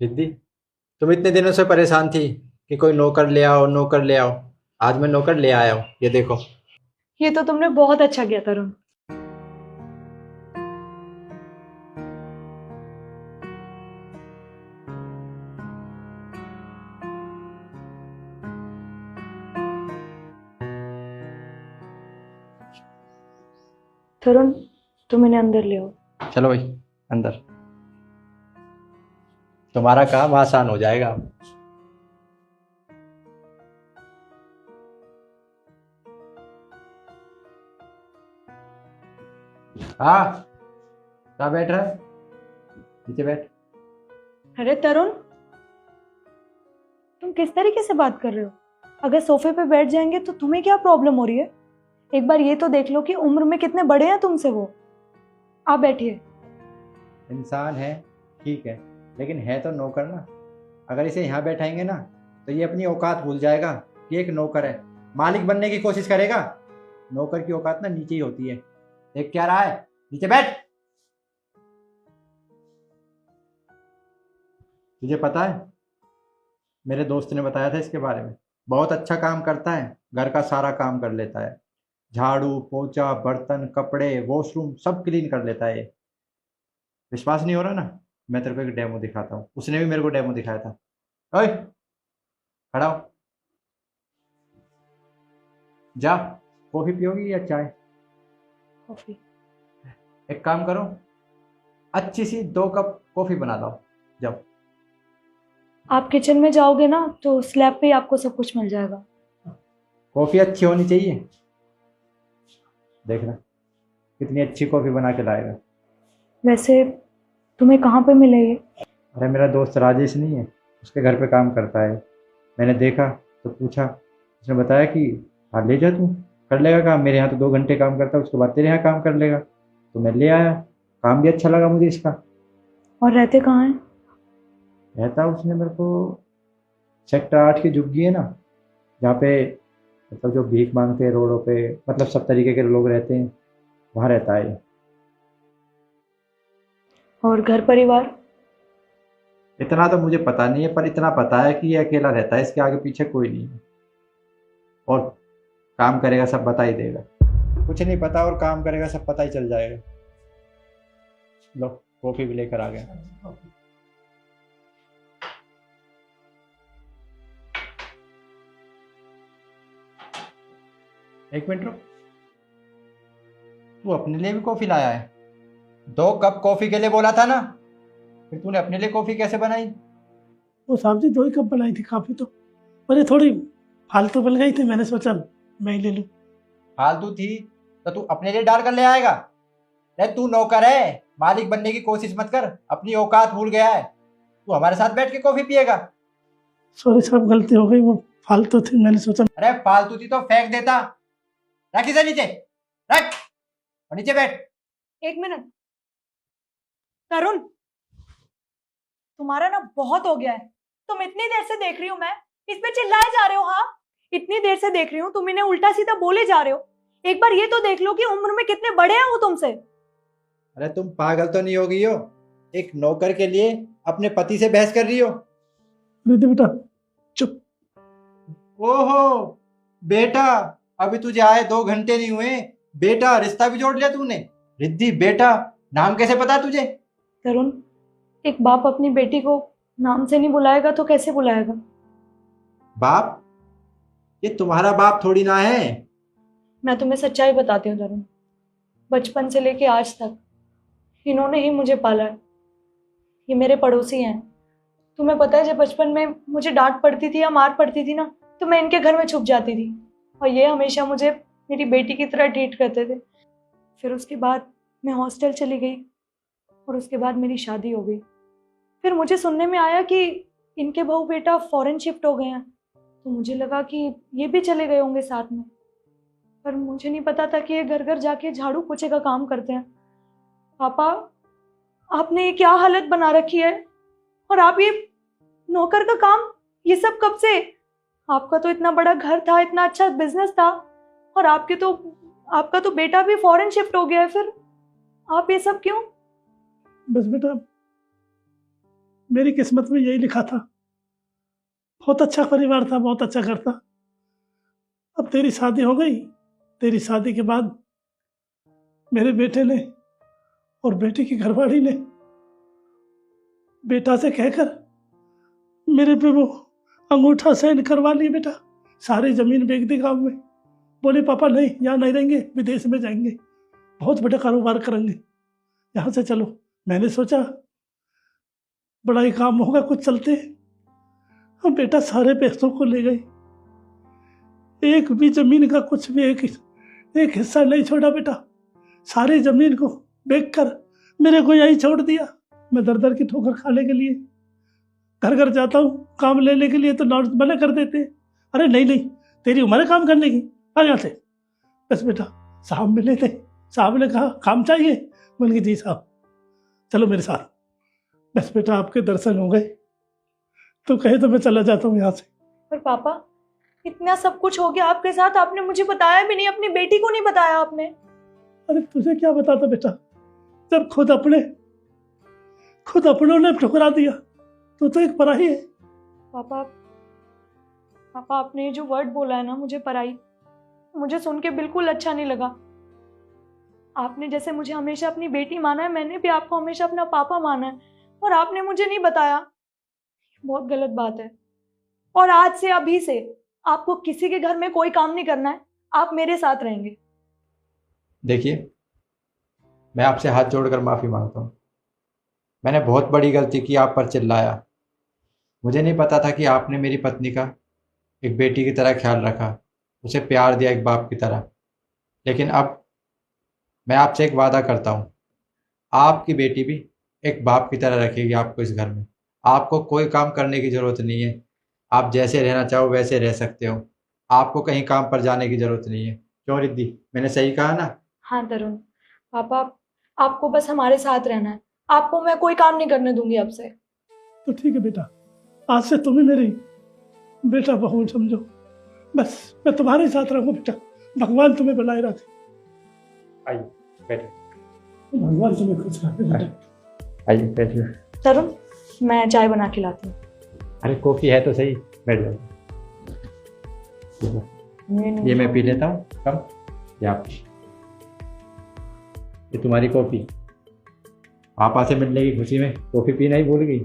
रिद्धि, तुम इतने दिनों से परेशान थी कि कोई नौकर ले आओ, नौकर ले आओ। आज मैं नौकर ले आया हूँ, ये देखो। ये तो तुमने बहुत अच्छा किया तरुण। तरुण, तुम इन्हें अंदर ले आओ। चलो भाई, अंदर। तुम्हारा काम आसान हो जाएगा। हाँ, कहाँ बैठ रहा है? नीचे बैठ। अरे तरुण, तुम किस तरीके से बात कर रहे हो? अगर सोफे पे बैठ जाएंगे तो तुम्हें क्या प्रॉब्लम हो रही है? एक बार ये तो देख लो कि उम्र में कितने बड़े हैं तुमसे वो। आप बैठिए। इंसान है, ठीक है, लेकिन है तो नौकर ना। अगर इसे यहाँ बैठाएंगे ना तो ये अपनी औकात भूल जाएगा कि एक नौकर है। मालिक बनने की कोशिश करेगा। नौकर की औकात ना नीचे ही होती है। देख क्या रहा है? नीचे बैठ। तुझे पता है, मेरे दोस्त ने बताया था इसके बारे में। बहुत अच्छा काम करता है, घर का सारा काम कर लेता है। झाड़ू पोछा, बर्तन, कपड़े, वॉशरूम सब क्लीन कर लेता है ये। विश्वास नहीं हो रहा ना? मैं तेरे को एक डेमो दिखाता हूँ। उसने भी मेरे को डेमो दिखाया था। ओए, खड़ा हो। जा, कॉफी पियोगी या चाय? कॉफी। एक काम करो, अच्छी सी 2 कप कॉफी बना लो। जाओ। आप किचन में जाओगे ना तो स्लैब पे ही आपको सब कुछ मिल जाएगा। कॉफी अच्छी होनी चाहिए। देखना कितनी अच्छी कॉफी बना के लाएगा। वैसे तुम्हें कहाँ पे मिले ये? अरे मेरा दोस्त राजेश नहीं है, उसके घर पे काम करता है। मैंने देखा तो पूछा, उसने बताया कि हाँ ले जा, तू कर लेगा काम। मेरे यहाँ तो 2 घंटे काम करता है, उसके बाद तेरे यहाँ काम कर लेगा। तो मैं ले आया। काम भी अच्छा लगा मुझे इसका। और रहते कहाँ हैं? रहता उसने मेरे को सेक्टर 8 की झुग्गी है ना, जहाँ पे मतलब जो भीख मांगते हैं रोडों पे, मतलब सब तरीके के लोग रहते हैं, वहाँ रहता है ये। और घर परिवार? इतना तो मुझे पता नहीं है, पर इतना पता है कि ये अकेला रहता है, इसके आगे पीछे कोई नहीं है। और काम करेगा सब बता ही देगा। कुछ नहीं पता और काम करेगा सब पता ही चल जाएगा। लो, कॉफी भी लेकर आ गया। एक मिनट रुक। तू अपने लिए भी कॉफी लाया है? 2 कप कॉफी के लिए बोला था ना, फिर तूने अपने लिए कॉफी कैसे बनाई? वो साहब जी 2 ही कप बनाई थी काफ़ी तो। पर ये थोड़ी फालतू बन गई थी, मैंने सोचा मैं ही ले लूँ। फालतू थी तो तू अपने लिए डाल कर ले आएगा। अरे तू नौकर है, मालिक बनने की कोशिश मत कर। अपनी औकात भूल गया है। तू हमारे साथ बैठ के कॉफी पिएगा? सॉरी साहब, गलती हो गई, वो फालतू थी, मैंने सोचा। अरे फालतू थी तो फेंक देता। रख इसे नीचे। रख और नीचे बैठ। एक मिनट। तरुण, तुम्हारा ना बहुत हो गया है। तुम इतनी देर से देख रही हूँ मैं, इस पे चिल्लाए जा रहे हो। हाँ, इतनी देर से देख रही हूँ, तुम इन्हें उल्टा सीधा बोले जा रहे हो। एक बार ये तो देख लो कि उम्र में कितने बड़े हैं वो तुमसे। अरे तुम पागल तो नहीं हो गई हो? एक नौकर के लिए अपने पति से बहस कर रही हो? रिद्धि बेटा चुप। ओहो बेटा, अभी तुझे आए 2 घंटे नहीं हुए, बेटा रिश्ता भी जोड़ लिया तूने। रिद्धि बेटा, नाम कैसे पता है तुझे? तरुण, एक बाप अपनी बेटी को नाम से नहीं बुलाएगा तो कैसे बुलाएगा? बाप? ये तुम्हारा बाप थोड़ी ना है। मैं तुम्हें सच्चाई बताती हूँ तरुण। बचपन से लेके आज तक इन्होंने ही मुझे पाला है। ये मेरे पड़ोसी हैं। तुम्हें पता है, जब बचपन में मुझे डांट पड़ती थी या मार पड़ती थी ना, तो मैं इनके घर में छुप जाती थी। और ये हमेशा मुझे मेरी बेटी की तरह ट्रीट करते थे। फिर उसके बाद मैं हॉस्टल चली गई और उसके बाद मेरी शादी हो गई। फिर मुझे सुनने में आया कि इनके बहू बेटा फॉरेन शिफ्ट हो गए हैं। तो मुझे लगा कि ये भी चले गए होंगे साथ में। पर मुझे नहीं पता था कि ये घर घर जाके झाड़ू पोछे का काम करते हैं। पापा, आपने ये क्या हालत बना रखी है? और आप ये नौकर का काम, ये सब कब से? आपका तो इतना बड़ा घर था, इतना अच्छा बिजनेस था, और आपका तो बेटा भी फॉरेन शिफ्ट हो गया है। फिर आप ये सब क्यों? बस बेटा, मेरी किस्मत में यही लिखा था। बहुत अच्छा परिवार था, बहुत अच्छा घर था। अब तेरी शादी हो गई। तेरी शादी के बाद मेरे बेटे ने और बेटे की घरवाली ने बेटा से कहकर मेरे पे वो अंगूठा साइन करवा लिया। बेटा सारी जमीन बेच दी गाँव में। बोले पापा नहीं, यहाँ नहीं रहेंगे, विदेश में जाएंगे, बहुत बड़ा कारोबार करेंगे, यहाँ से चलो। मैंने सोचा बड़ा ही काम होगा, कुछ चलते। अब बेटा सारे पैसों को ले गए, एक भी जमीन का कुछ भी एक हिस्सा नहीं छोड़ा। बेटा सारी जमीन को बेच कर मेरे को यही छोड़ दिया। मैं दर दर की ठोकर खाने के लिए घर घर जाता हूँ काम लेने के लिए, तो नॉर्थ मना कर देते। अरे नहीं नहीं, तेरी उम्र है काम करने की, आ यहाँ से। बस बेटा साहब मिले थे, साहब ने कहा काम चाहिए। मैंने कहा जी साहब चलो मेरे साथ। बस बेटा आपके दर्शन हो गए तो कहे तो मैं चला जाता हूँ यहाँ से। पर पापा इतना सब कुछ हो गया आपके साथ, आपने मुझे बताया भी नहीं, अपनी बेटी को नहीं बताया आपने। अरे तुझे क्या बताता बेटा, जब खुद अपनों ने ठुकरा दिया तो एक पराई है। पापा पापा आपने ये जो वर्ड बोला है ना, मुझे पराई, मुझे सुन के बिल्कुल अच्छा नहीं लगा। आपने जैसे मुझे हमेशा अपनी बेटी माना है, मैंने भी आपको हमेशा अपना पापा माना है, और आपने मुझे नहीं बताया। बहुत गलत बात है। और आज से, अभी से आपको किसी के घर में कोई काम नहीं करना है, आप मेरे साथ रहेंगे। देखिए, मैं आपसे हाथ जोड़कर माफ़ी मांगता हूँ। मैंने बहुत बड़ी गलती की, आप पर चिल्लाया। मुझे नहीं पता था कि आपने मेरी पत्नी का एक बेटी की तरह ख्याल रखा, उसे प्यार दिया एक बाप की तरह। लेकिन अब मैं आपसे एक वादा करता हूँ, आपकी बेटी भी एक बाप की तरह रखेगी आपको इस घर में। आपको कोई काम करने की ज़रूरत नहीं है, आप जैसे रहना चाहो वैसे रह सकते हो। आपको कहीं काम पर जाने की ज़रूरत नहीं है। क्यों रिद्धि, मैंने सही कहा ना? हाँ तरुण, पापा आपको बस हमारे साथ रहना है, आपको मैं कोई काम नहीं करने दूंगी आपसे। तो ठीक है बेटा, आज से तुम्हें मेरी बेटा बहू समझो। बस मैं तुम्हारे साथ रहूँ बेटा, भगवान तुम्हें बनाए रखे। आइए बैठिए। भगवान तुम्हें खुश रखे बेटा। आइए बैठिए। तरुण मैं चाय बना के लाती हूँ। अरे कॉफ़ी है तो सही, बैठ जाओ। ये मैं पी लेता हूँ कम, ये तुम्हारी कॉफ़ी। पापा से मिलने की खुशी में कॉफ़ी पीना ही भूल गई।